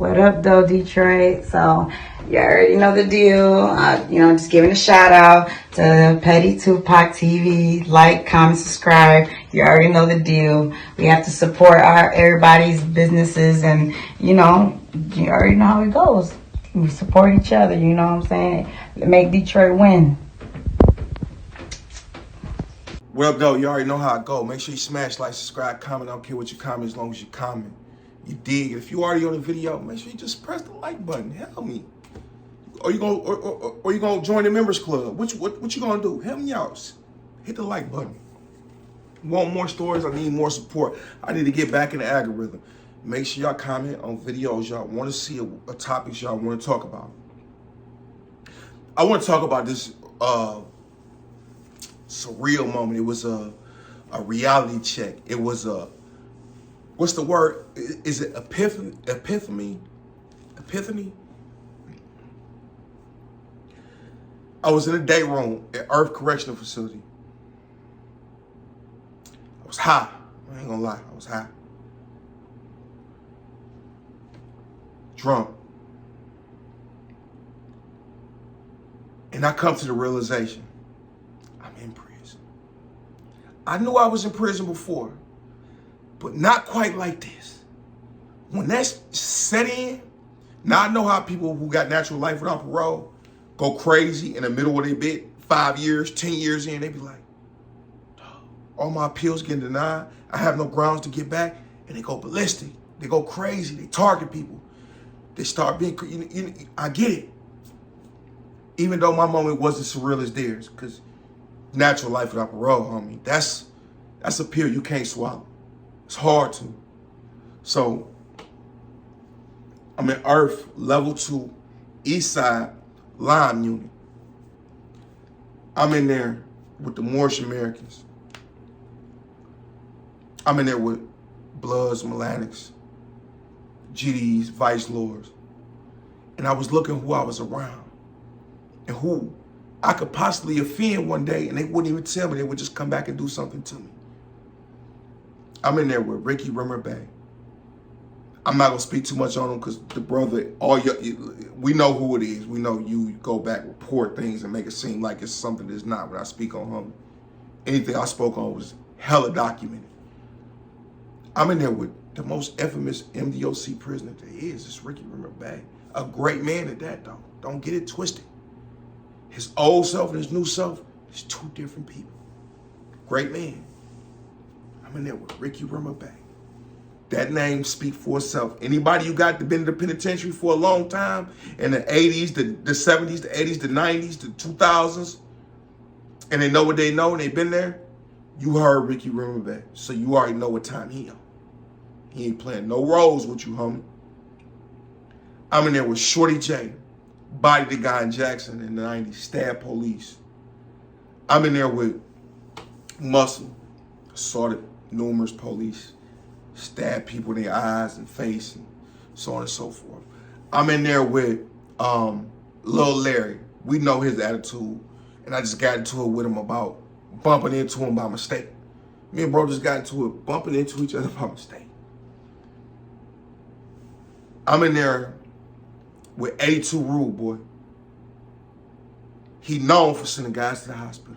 What up, though, Detroit? So, you already know the deal. Just giving a shout out to Petty Tupac TV. Like, comment, subscribe. You already know the deal. We have to support everybody's businesses, and you already know how it goes. We support each other. You know what I'm saying? Make Detroit win. What up, though? You already know how it go. Make sure you smash, like, subscribe, comment. I don't care what you comment as long as you comment. You dig. If you already on the video, make sure you just press the like button. Help me. Or you gonna join the members club? What you gonna do? Help me out. Hit the like button. Want more stories? I need more support. I need to get back in the algorithm. Make sure y'all comment on videos y'all want to see, a topics y'all want to talk about. I want to talk about this surreal moment. It was a reality check. It was a, what's the word? Is it epiphany? Epiphany? I was in a day room at Earth Correctional Facility. I was high. I ain't gonna lie. I was high. Drunk. And I come to the realization, I'm in prison. I knew I was in prison before, but not quite like this. When that's set in, now I know how people who got natural life without parole go crazy in the middle of their bit, 5 years, 10 years in, they be like, all my appeals getting denied, I have no grounds to get back, and they go ballistic. They go crazy, they target people. They start being, I get it. Even though my moment wasn't surreal as theirs, because natural life without parole, homie, that's a pill you can't swallow. It's hard to. So, I'm in Earth, level 2, East Side, Lime Unit. I'm in there with the Moorish Americans. I'm in there with Bloods, Melanics, GDs, Vice Lords. And I was looking who I was around and who I could possibly offend one day, and they wouldn't even tell me. They would just come back and do something to me. I'm in there with Ricky Rimmer Bay. I'm not gonna speak too much on him because the brother, we know who it is. We know you go back, report things, and make it seem like it's something that's not. When I speak on him, anything I spoke on was hella documented. I'm in there with the most infamous MDOC prisoner there is. It's Ricky Rimmer Bay. A great man at that, though. Don't get it twisted. His old self and his new self is two different people. Great man. I'm in there with Ricky Rimmer Bay. That name speaks for itself. Anybody you got been in the penitentiary for a long time, in the 80s, the 70s, the 80s, the 90s, the 2000s, and they know what they know and they've been there, you heard Ricky Rimmer Bay. So you already know what time he on. He ain't playing no roles with you, homie. I'm in there with Shorty J, bodied the guy in Jackson in the 90s, stabbed police. I'm in there with Muscle, assaulted numerous police, stabbed people in their eyes and face, and so on and so forth. I'm in there with Lil Larry. We know his attitude, and I just got into it with him about bumping into him by mistake. Me and bro just got into it, bumping into each other by mistake. I'm in there with 82 Rule Boy. He known for sending guys to the hospital.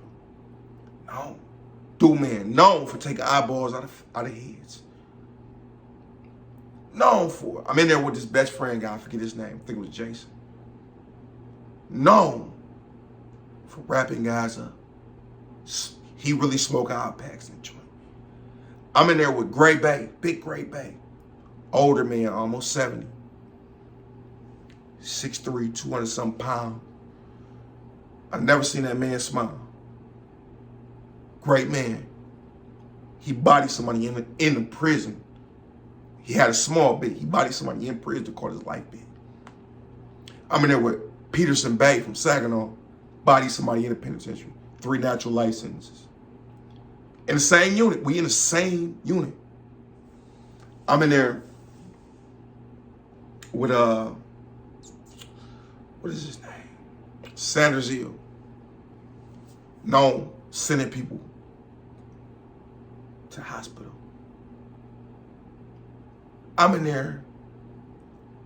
Known. Dude, man, known for taking eyeballs out of heads. Known for it. I'm in there with this best friend guy, I forget his name, I think it was Jason. Known for wrapping guys up. He really smoked out packs in the joint. I'm in there with Gray Bay, big Gray Bay. Older man, almost 70. 6'3", 200-something pounds. I've never seen that man smile. Great man. He bodied somebody in the prison. He had a small bit. He bodied somebody in prison to call his life big. I'm in there with Peterson Bay from Saginaw. Bodied somebody in the penitentiary. 3 natural life sentences. In the same unit. We in the same unit. I'm in there with what is his name? Sanders Hill. Known sending people to hospital. I'm in there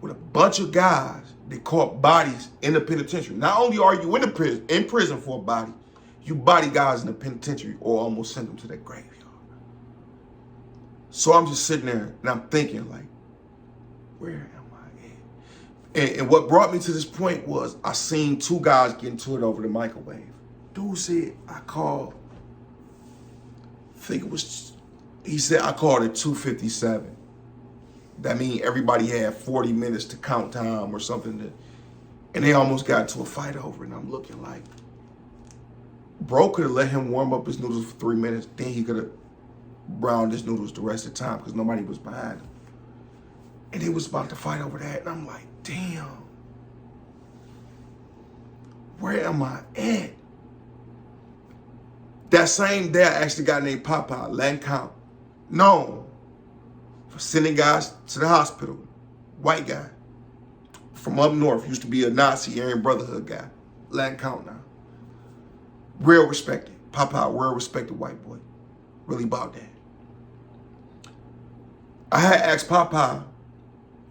with a bunch of guys that caught bodies in the penitentiary. Not only are you in prison for a body, you body guys in the penitentiary or almost send them to that graveyard. So I'm just sitting there and I'm thinking like, where am I at? And what brought me to this point was I seen two guys get into it over the microwave. Dude said, I called, I think it was, he said I called at 2:57. That means everybody had 40 minutes to count time or something. And they almost got into a fight over it. And I'm looking like, bro could have let him warm up his noodles for 3 minutes. Then he could have browned his noodles the rest of the time because nobody was behind him. And they was about to fight over that. And I'm like, damn, where am I at? That same day, I actually got named Popeye, Latin count, known for sending guys to the hospital. White guy from up north, used to be a Nazi Aryan Brotherhood guy. Latin count now. Real respected. Popeye, real respected white boy. Really about that. I had asked Popeye,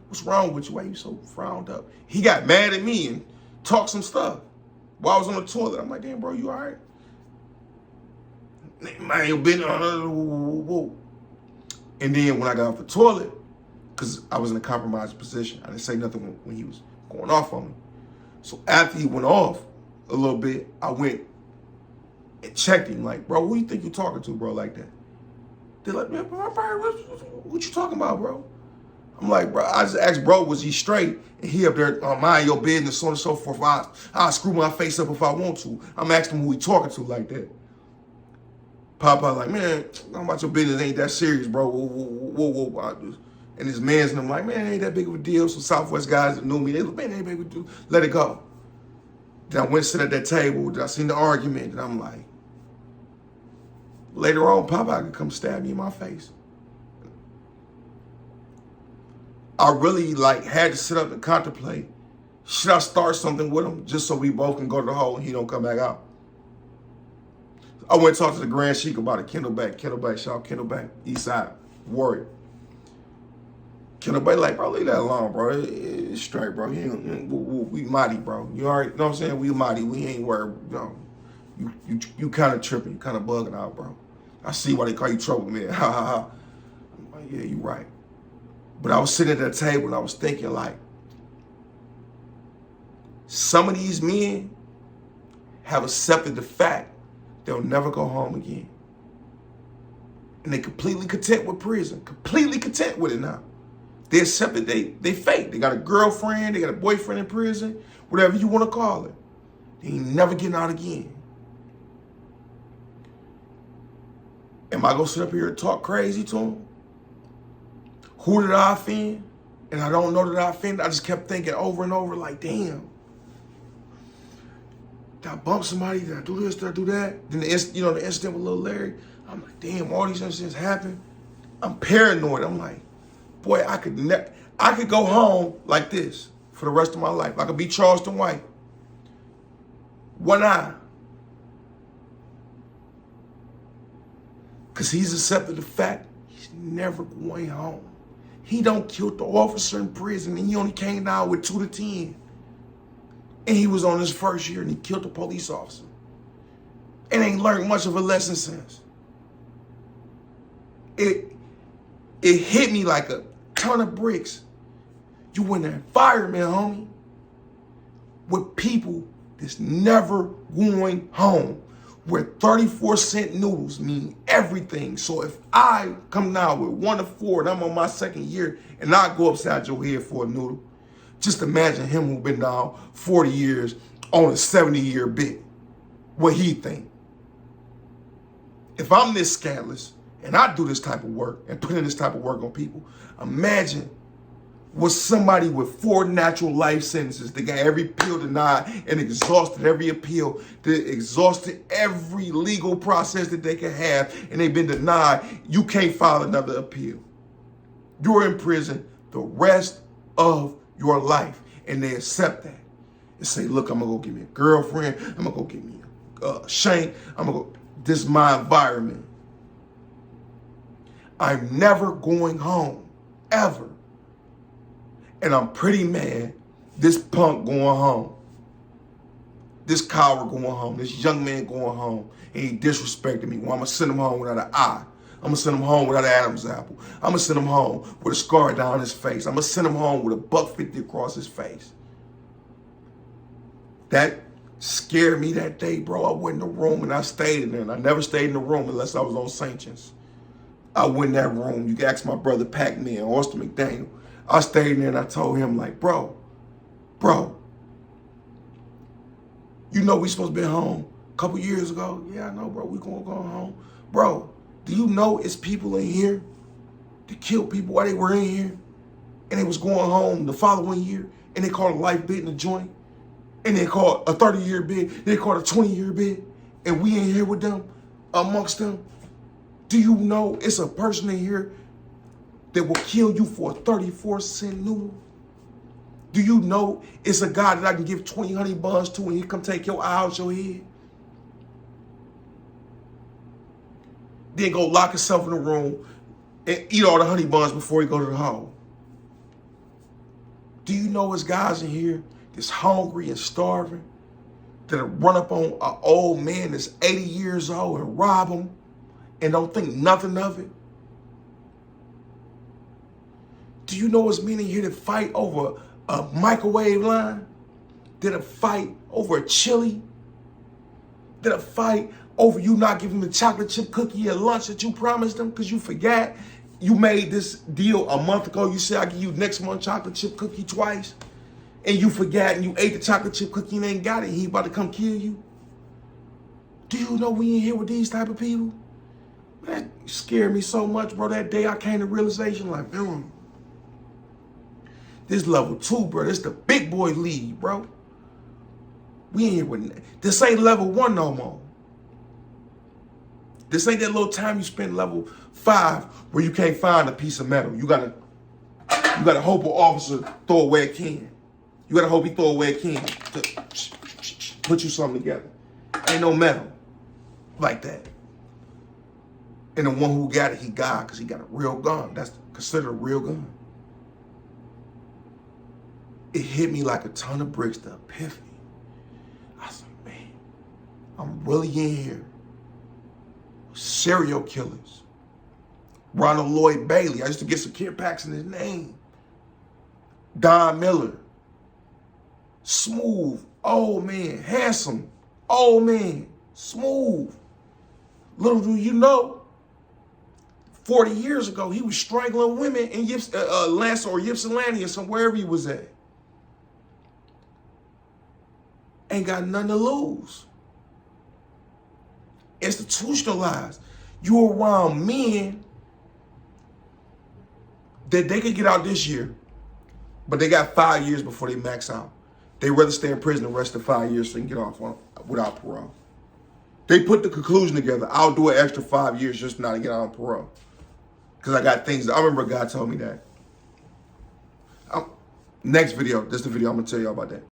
what's wrong with you? Why you so frowned up? He got mad at me and talked some stuff while I was on the toilet. I'm like, damn, bro, you all right? Man, you been whoa. And then when I got off the toilet, because I was in a compromised position, I didn't say nothing when he was going off on me. So after he went off a little bit, I went and checked him like, bro, who you think you're talking to, bro, like that? They're like, man, what you talking about, bro? I'm like, bro, I just asked bro, was he straight? And he up there, mind your business, so on and so forth. I'll screw my face up if I want to. I'm asking him who he talking to like that. Papa like, man, talking about your business ain't that serious, bro. Whoa. And his mans and I'm like, man, it ain't that big of a deal. Some Southwest guys that knew me, they like, man, it ain't big of a deal. Let it go. Then I went and sit at that table. Then I seen the argument. And I'm like, later on, Papa could come stab me in my face. I really had to sit up and contemplate, should I start something with him just so we both can go to the hole and he don't come back out? I went and talked to the Grand Sheik about it. Kendall Bank, shout out Kendall Bank, East Side, Warrior. Kendall Bank like, bro, leave that alone, bro. It's straight, bro. We mighty, bro. You already know what I'm saying? We mighty. We ain't worried. You kind of tripping. You kind of bugging out, bro. I see why they call you trouble, man. Ha ha ha. I'm like, yeah, you right. But I was sitting at that table and I was thinking like, some of these men have accepted the fact they'll never go home again. And they completely content with prison, completely content with it now. They accepted they fake. They got a girlfriend, they got a boyfriend in prison, whatever you want to call it. They ain't never getting out again. Am I gonna sit up here and talk crazy to them? Who did I offend? And I don't know that I offended. I just kept thinking over and over like, damn. Did I bump somebody? Did I do this? Did I do that? Then the incident with Lil Larry. I'm like, damn, all these incidents happen. I'm paranoid. I'm like, boy, I could go home like this for the rest of my life. I could be Charleston White. One eye. Because he's accepted the fact he's never going home. He don't killed the officer in prison and he only came down with 2 to 10. And he was on his first year and he killed a police officer. And ain't learned much of a lesson since. It hit me like a ton of bricks. You in an environment, homie, with people that's never going home, where 34-cent noodles mean everything. So if I come down with 1 to 4 and I'm on my 2nd year and I go upside your head for a noodle, just imagine him who been down 40 years on a 70-year bit. What he think? If I'm this scandalous and I do this type of work and put in this type of work on people, imagine what somebody with 4 natural life sentences, they got every appeal denied and exhausted every appeal, they exhausted every legal process that they can have, and they've been denied. You can't file another appeal. You're in prison the rest of your life, and they accept that and say, look, I'm gonna go get me a girlfriend, I'm gonna go get me a shank, this is my environment. I'm never going home, ever. And I'm pretty mad this punk going home. This coward going home. This young man going home. And he disrespected me. Well, I'm going to send him home without an eye. I'm going to send him home without an Adam's apple. I'm going to send him home with a scar down his face. I'm going to send him home with a $1.50 across his face. That scared me that day, bro. I went in the room and I stayed in there. And I never stayed in the room unless I was on sanctions. I went in that room. You can ask my brother Pac-Man, Austin McDaniel. I stayed in there and I told him, like, bro, you know we supposed to be home a couple years ago? Yeah, I know, bro. We gonna go home. Bro, do you know it's people in here that killed people while they were in here? And they was going home the following year, and they caught a life bid in the joint, and they caught a 30-year bid, they caught a 20-year bid, and we in here with them, amongst them. Do you know it's a person in here that will kill you for a 34-cent noodle? Do you know it's a guy that I can give 20 honey buns to and he come take your eye out your head? Then go lock himself in the room and eat all the honey buns before he go to the hole. Do you know it's guys in here that's hungry and starving that'll run up on an old man that's 80 years old and rob him and don't think nothing of it? Do you know it's men in here that fight over a microwave line? That'll fight over a chili? That'll fight over you not giving them the chocolate chip cookie at lunch that you promised them because you forgot? You made this deal a month ago. You said, I give you next month chocolate chip cookie twice. And you forgot and you ate the chocolate chip cookie and ain't got it. He about to come kill you. Do you know we in here with these type of people? That scared me so much, bro. That day I came to realization, like, this level 2, bro. This the big boy league, bro. We in here with this ain't level 1 no more. This ain't that little time you spend level 5 where you can't find a piece of metal. You gotta hope an officer throw away a can. You gotta hope he throw away a can to put you something together. Ain't no metal like that. And the one who got it, he got because he got a real gun. That's considered a real gun. It hit me like a ton of bricks, the epiphany. I said, man, I'm really in here. Serial killers. Ronald Lloyd Bailey. I used to get some kid packs in his name. Don Miller. Smooth. Old man. Handsome. Old man. Smooth. Little do you know, 40 years ago, he was strangling women in Lance or Ypsilanti or somewhere he was at. Ain't got nothing to lose. Institutionalized. You around men that they could get out this year, but they got 5 years before they max out. They rather stay in prison the rest of 5 years so they can get off without parole. They put the conclusion together. I'll do an extra 5 years just now to get out on parole. Because I got things. I remember a guy told me that. Next video, this is the video I'm going to tell you all about that.